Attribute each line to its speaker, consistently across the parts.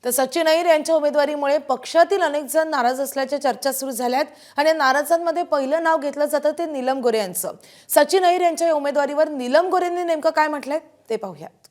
Speaker 1: तर सचिन अहिर यांच्या उमेदवारीमुळे पक्षातील अनेक जण नाराज असल्याच्या चर्चा सुरू झाल्यात आणि नाराजांमध्ये पहिलं नाव घेतलं जातं ते नीलम गोरे यांचं। सचिन अहिर यांच्या उमेदवारीवर नीलम गोरेंनी नेमकं काय म्हटलंय ते पाहूयात।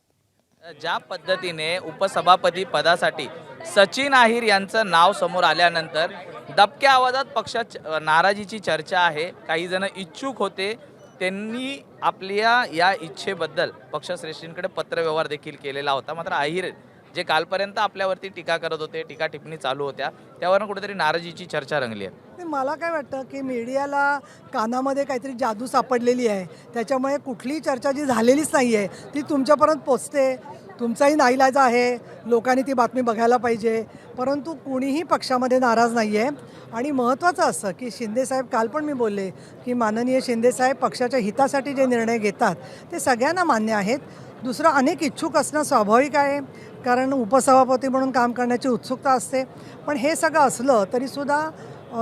Speaker 2: ज्या पद्धतीने उपसभापती पदासाठी सचिन अहिर यांचं नाव समोर आल्यानंतर दबक्या आवाजात पक्षात नाराजीची चर्चा आहे। काही जण इच्छुक होते, त्यांनी आपल्या या इच्छेबद्दल पक्षश्रेष्ठींकडे पत्रव्यवहार देखील केलेला होता। मात्र अहिर जे कालपर्यंत आपल्यावरती टीका करत होते, टीका टिप्पणी चालू होत्या, त्यावरून कुठेतरी नाराजीची चर्चा रंगली आहे।
Speaker 3: मला काय वाटतं की मीडियाला कानामध्ये काहीतरी जादू सापडलेली आहे, त्याच्यामुळे कुठलीही चर्चा जी झालेलीच नाही आहे ती तुमच्यापर्यंत पोचते। तुमचाही नाईलाज आहे, लोकांनी ती बातमी बघायला पाहिजे, परंतु कुणीही पक्षामध्ये नाराज नाही आहे। आणि महत्त्वाचं असं की शिंदेसाहेब, काल पण मी बोलले की माननीय शिंदेसाहेब पक्षाच्या हितासाठी जे निर्णय घेतात ते सगळ्यांना मान्य आहेत। दुसरं, अनेक इच्छुक असणं स्वाभाविक आहे, कारण उपसभापती म्हणून काम करण्याची उत्सुकता असते। पण हे सगळं असलं तरीसुद्धा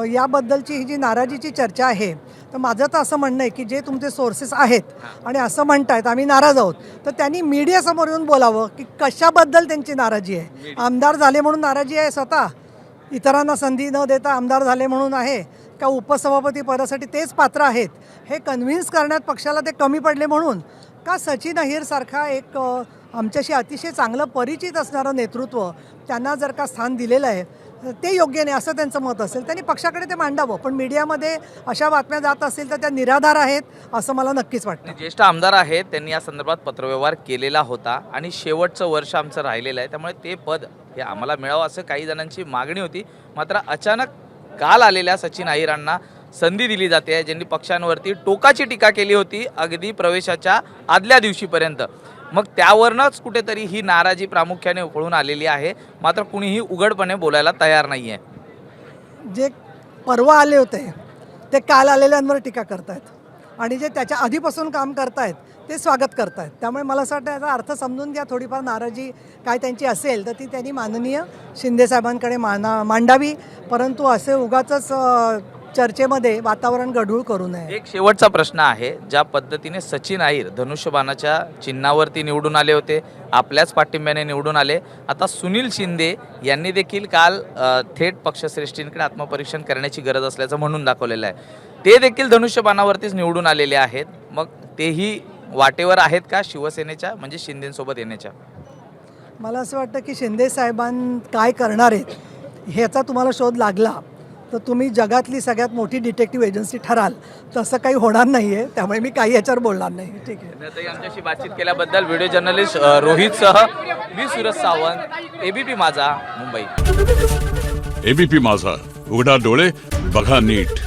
Speaker 3: याबद्दलची ही जी नाराजीची चर्चा आहे, तर माझं तर असं म्हणणं आहे की जे तुमचे सोर्सेस आहेत आणि असं म्हणतायत आम्ही नाराज आहोत, तर त्यांनी मीडियासमोर येऊन बोलावं की कशाबद्दल त्यांची नाराजी आहे। आमदार झाले म्हणून नाराजी आहे स्वतः, इतरांना संधी न देता आमदार झाले म्हणून आहे का उपसभापती पदासाठी तेच पात्र आहेत, हे कन्व्हिन्स करण्यात पक्षाला ते कमी पडले म्हणून, का सचिन अहिरसारखा एक आमच्याशी अतिशय चांगलं परिचित असणारं नेतृत्व त्यांना जर का स्थान दिलेलं आहे ते योग्य नाही असं त्यांचं मत असेल, त्यांनी पक्षाकडे ते मांडावं। पण मीडियामध्ये अशा बातम्या जात असतील तर त्या निराधार आहेत असं मला नक्कीच वाटतं।
Speaker 2: ज्येष्ठ आमदार आहेत, त्यांनी या संदर्भात पत्रव्यवहार केलेला होता आणि शेवटचं वर्ष आमचं राहिलेलं आहे, त्यामुळे ते पद हे आम्हाला मिळावं असं काही जणांची मागणी होती। मात्र अचानक काल आलेल्या सचिन अहिरांना संधी दिली जाते, ज्यांनी पक्षांवरती टोकाची टीका केली होती अगदी प्रवेशाच्या आदल्या दिवशीपर्यंत। मग त्यावरनंच कुठेतरी ही नाराजी प्रामुख्याने उकळून आलेली आहे। मात्र कुणीही उघडपणे बोलायला तयार नाही आहे।
Speaker 3: जे परवा आले होते ते काल आलेल्यांवर टीका करतायत आणि जे त्याच्या आधीपासून काम करतायत ते स्वागत करतायत। त्यामुळे मला असं वाटतं याचा अर्थ समजून घ्या, थोडीफार नाराजी काय त्यांची असेल तर ती त्यांनी माननीय शिंदेसाहेबांकडे मांडावी, परंतु असे उगाचच चर्चेमध्ये वातावरण गढूळ करू नये।
Speaker 2: एक शेवटचा प्रश्न आहे, ज्या पद्धतीने सचिन अहिर धनुष्यबाणाच्या चिन्हावरती निवडून आले होते, आपल्याच पाठिंब्याने निवडून आले, आता सुनील शिंदे यांनी देखील काल थेट पक्षश्रेष्ठींकडे आत्मपरीक्षण करण्याची गरज असल्याचं म्हणून दाखवलेलं आहे। ते देखील धनुष्यबाणावरतीच निवडून आलेले आहेत। मग तेही वाटेवर आहेत का शिवसेनेच्या, म्हणजे शिंदेंसोबत येण्याच्या?
Speaker 3: मला असं वाटतं की शिंदेसाहेबां काय करणार आहेत ह्याचा तुम्हाला शोध लागला तर तुम्ही जगातली सगळ्यात मोठी डिटेक्टिव्ह एजन्सी ठराल, तसं काही होणार नाही आहे, त्यामुळे मी काही याच्यावर बोलणार नाही। ठीक आहे,
Speaker 2: आमच्याशी बातचीत केल्याबद्दल व्हिडिओ जर्नलिस्ट रोहितसह मी सूरज सावंत, एबीपी माझा, मुंबई।
Speaker 4: एबीपी माझा, उघडा डोळे बघा नीट।